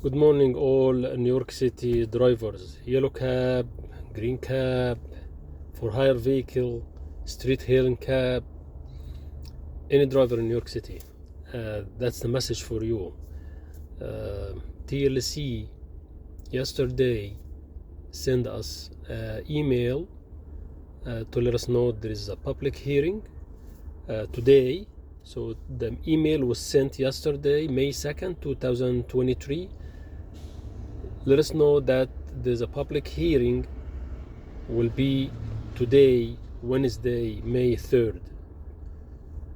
Good morning, all New York City drivers. Yellow cab, green cab, for hire vehicle, street hailing cab, any driver in New York City. That's the message for you. TLC yesterday sent us email to let us know there is a public hearing today. So the email was sent yesterday, May 2nd, 2023. Let us know that there's a public hearing will be today, Wednesday, May 3rd,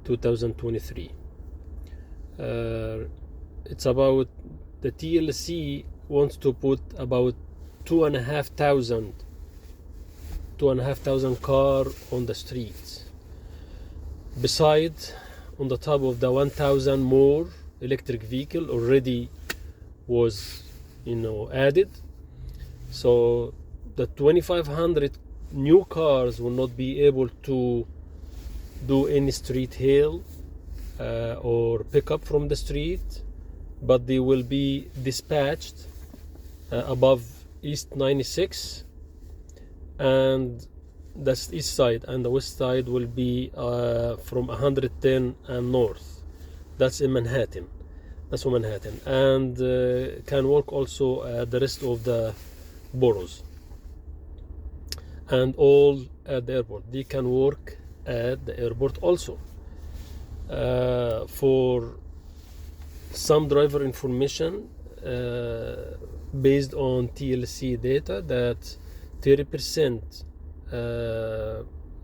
2023. It's about the TLC wants to put about 2,500 car on the streets. Besides, on the top of the 1,000 more electric vehicle already was added. So the 2,500 new cars will not be able to do any street hail or pick up from the street, but they will be dispatched above East 96, and that's east side, and the west side will be from 110 and north. That's in Manhattan. That's for Manhattan, and can work also the rest of the boroughs and all at the airport. They can work at the airport also. For some driver information, based on TLC data, that 30%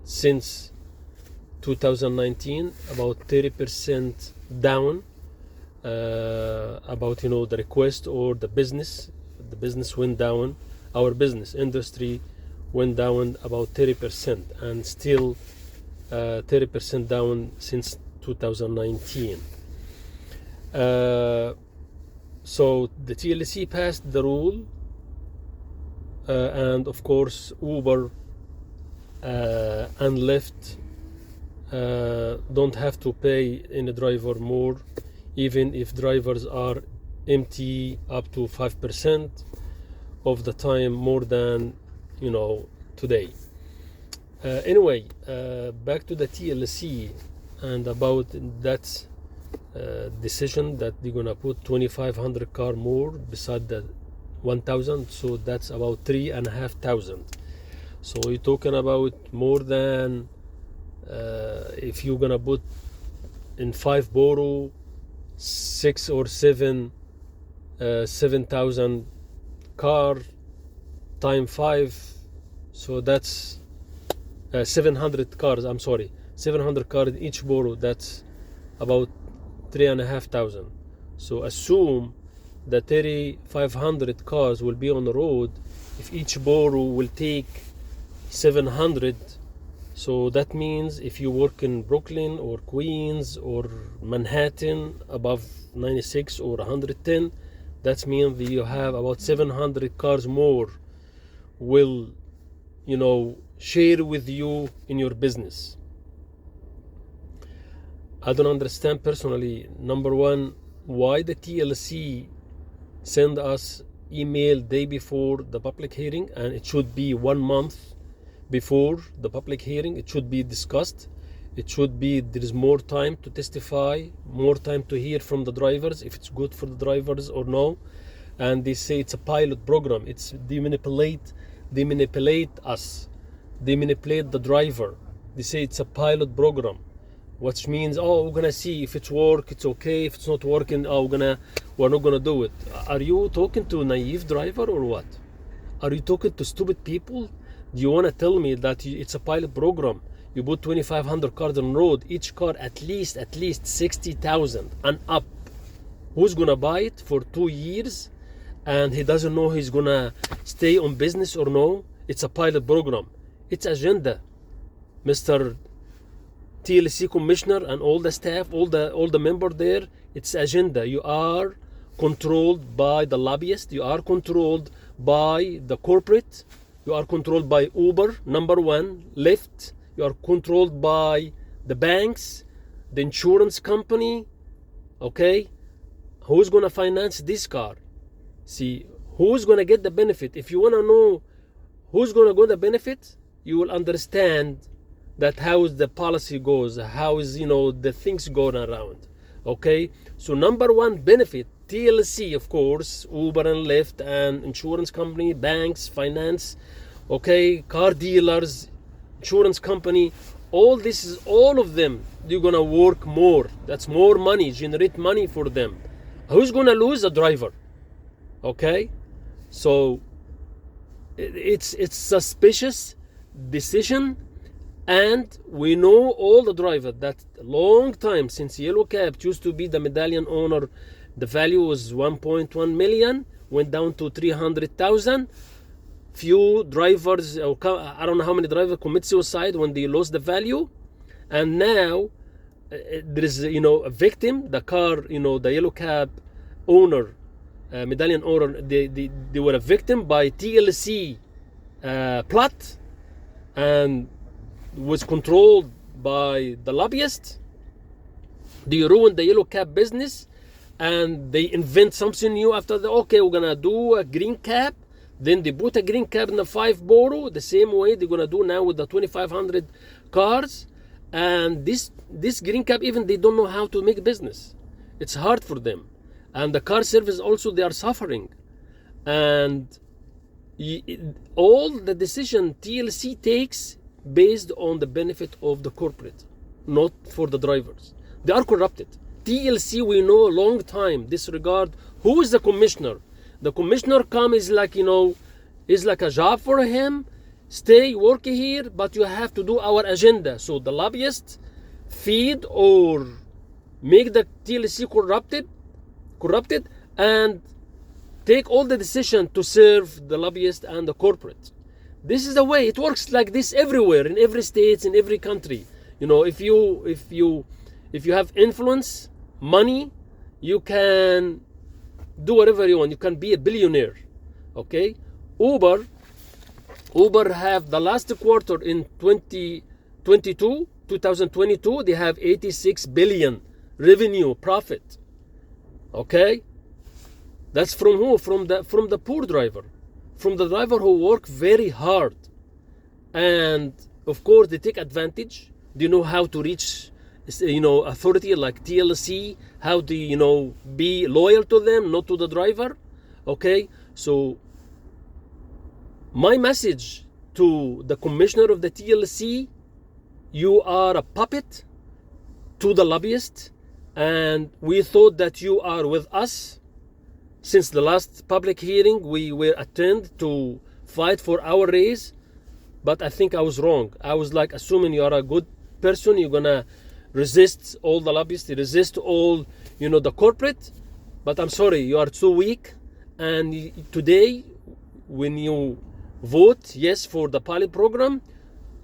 since 2019, about 30% down. About the request or the business went down. Our business industry went down about 30%, and still 30% down since 2019. So the TLC passed the rule, and of course Uber and LYFT don't have to pay any driver more, even if drivers are empty up to 5% of the time more than today. Anyway, back to the TLC and about that decision that they're gonna put 2,500 car more beside the 1,000, so that's about 3,500. So you're talking about more than if you're gonna put in 5 borough 6 or 7,000 car time 5, so that's 700 cars. 700 cars in each borough. That's about 3,500. So assume that 3,500 cars will be on the road. If each borough will take 700, so that means if you work in Brooklyn or Queens or Manhattan above 96 or 110, that means that you have about 700 cars more will share with you in your business. I don't understand personally, number one, why the TLC send us email day before the public hearing, and it should be 1 month before the public hearing. It should be discussed. It should be, there is more time to testify, more time to hear from the drivers if it's good for the drivers or no. And they say it's a pilot program. They manipulate us. They manipulate the driver. They say it's a pilot program, which means, we're gonna see if it's work, it's okay. If it's not working, we're not gonna do it. Are you talking to a naive driver or what? Are you talking to stupid people? Do you want to tell me that it's a pilot program? You put 2,500 cars on the road, each car at least 60,000 and up. Who's gonna buy it for 2 years and he doesn't know he's gonna stay on business or no? It's a pilot program. It's agenda, Mr. TLC commissioner and all the staff, all the members there. It's agenda. You are controlled by the lobbyist. You are controlled by the corporate. You are controlled by Uber, number one, LYFT. You are controlled by the banks, the insurance company. Okay, who's gonna finance this car? See, who's going to get the benefit? If you want to know who's going to get the benefit, you will understand that how the policy goes, how is, the things going around. Okay, so number one benefit, TLC, of course, Uber and Lyft and insurance company, banks, finance, okay, car dealers, insurance company, all of them, they're gonna work more. That's more money, generate money for them. Who's gonna lose? A driver. Okay, so it's suspicious decision, and we know all the driver that long time since Yellow Cab used to be the medallion owner. The value was 1.1 million, went down to 300,000. Few drivers, I don't know how many drivers commit suicide when they lost the value, and now there is a victim. The car, the Yellow Cab owner, medallion owner, they were a victim by TLC plot, and was controlled by the Lobbyist. They ruined the Yellow Cab business, and they invent something new after the, okay, we're gonna do a green cab. Then they put a green cab in the 5 borough, the same way they're gonna do now with the 2,500 cars. And this green cab, even they don't know how to make business. It's hard for them. And the car service also, they are suffering. And all the decision TLC takes based on the benefit of the corporate, not for the drivers. They are corrupted. TLC, we know a long time, disregard who is the commissioner. The commissioner is like, is like a job for him. Stay, work here, but you have to do our agenda. So the lobbyists feed or make the TLC corrupted and take all the decision to serve the lobbyist and the corporate. This is the way it works, like this everywhere, in every state, in every country. If you have influence, money, you can do whatever you want. You can be a billionaire. Okay, Uber have the last quarter in 2022, they have 86 billion revenue profit. Okay, that's from who? From the poor driver, from the driver who work very hard, and of course they take advantage. They know how to reach authority like TLC, how to be loyal to them, not to the driver. Okay, so my message to the commissioner of the TLC, you are a puppet to the lobbyist, and we thought that you are with us. Since the last public hearing, we were attend to fight for our raise, but I think I was wrong. I was like assuming you are a good person, you're gonna resist all the lobbyists, resist all the corporate, but I'm sorry, you are too weak. And today, when you vote yes for the pilot program,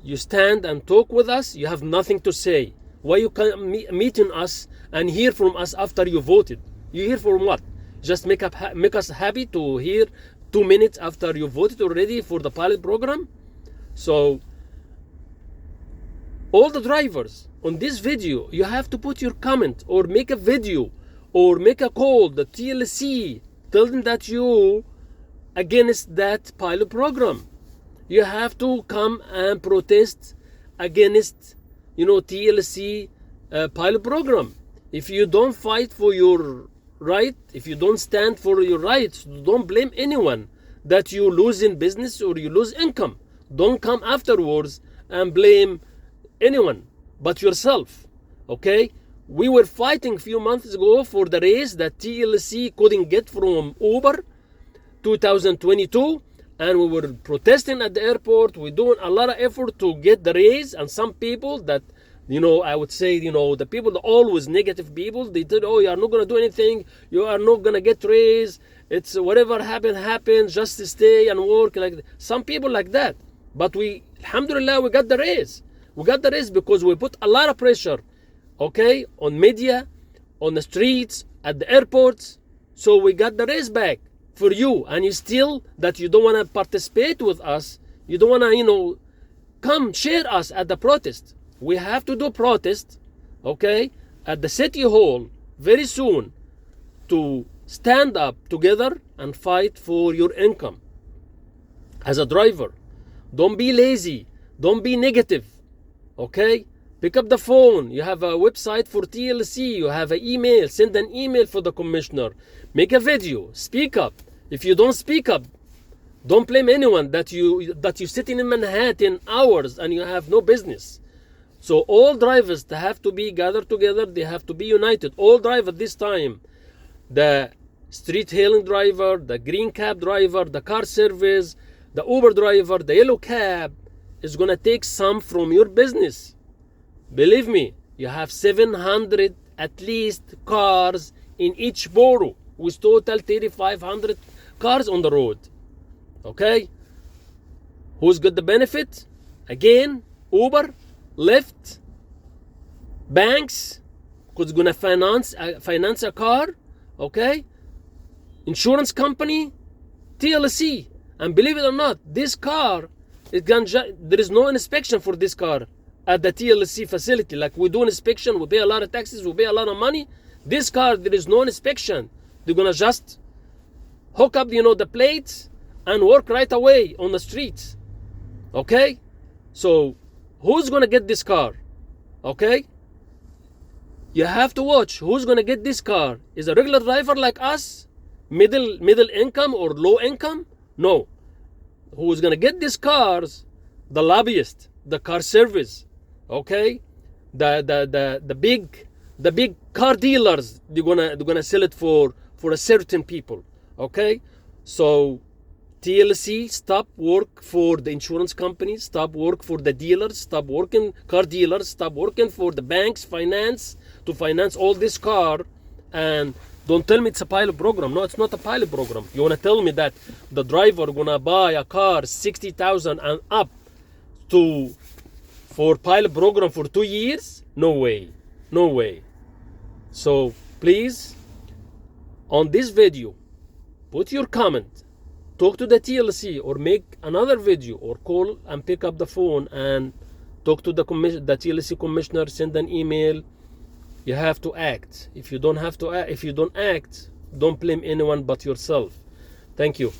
you stand and talk with us, you have nothing to say. Why you can meeting us and hear from us after you voted? You hear from what? Just make us happy to hear 2 minutes after you voted already for the pilot program? So all the drivers on this video, you have to put your comment or make a video or make a call the TLC, tell them that you against that pilot program. You have to come and protest against TLC pilot program. If you don't fight for your right, if you don't stand for your rights, don't blame anyone that you lose in business or you lose income. Don't come afterwards and blame anyone but yourself. Okay, we were fighting a few months ago for the raise that TLC couldn't get from Uber 2022, and we were protesting at the airport. We're doing a lot of effort to get the raise, and some people that I would say, the people, the always negative people, they said, oh, you are not going to do anything, you are not going to get raise, it's whatever happens, just stay and work. Like some people like that. But we, alhamdulillah, we got the raise. We got the raise because we put a lot of pressure, okay, on media, on the streets, at the airports. So we got the raise back for you. And you still, that you don't want to participate with us, you don't want to, come share us at the protest. We have to do protest, okay, at the city hall very soon to stand up together and fight for your income as a driver. Don't be lazy. Don't be negative. Okay? Pick up the phone. You have a website for TLC. You have an email. Send an email for the commissioner. Make a video. Speak up. If you don't speak up, don't blame anyone that you're sitting in Manhattan hours and you have no business. So all drivers, they have to be gathered together. They have to be united. All drivers this time, the street hailing driver, the green cab driver, the car service, the Uber driver, the yellow cab, is going to take some from your business. Believe me, you have 700 at least cars in each borough with total 3,500 cars on the road. Okay? Who's got the benefit? Again, Uber, LYFT, banks, who's gonna finance a car, okay? Insurance company, TLC. And believe it or not, this car, there is no inspection for this car at the TLC facility. Like we do inspection, we pay a lot of taxes, we pay a lot of money. This car, there is no inspection. They're gonna just hook up, the plates and work right away on the streets. Okay? So who's gonna get this car? Okay? You have to watch who's gonna get this car. Is a regular driver like us, middle income or low income? No. Who's gonna get these cars? The lobbyist, the car service, okay? The big car dealers. They're gonna sell it for a certain people, okay? So TLC, stop work for the insurance companies, stop work for the dealers, stop working car dealers, stop working for the banks, to finance all this car, and don't tell me it's a pilot program. No, it's not a pilot program. You wanna tell me that the driver gonna buy a car 60,000 and up for pilot program for 2 years? No way, no way. So please, on this video, put your comment, talk to the TLC, or make another video, or call and pick up the phone and talk to the TLC commissioner, send an email. You have to act. If you don't act, don't blame anyone but yourself. Thank you.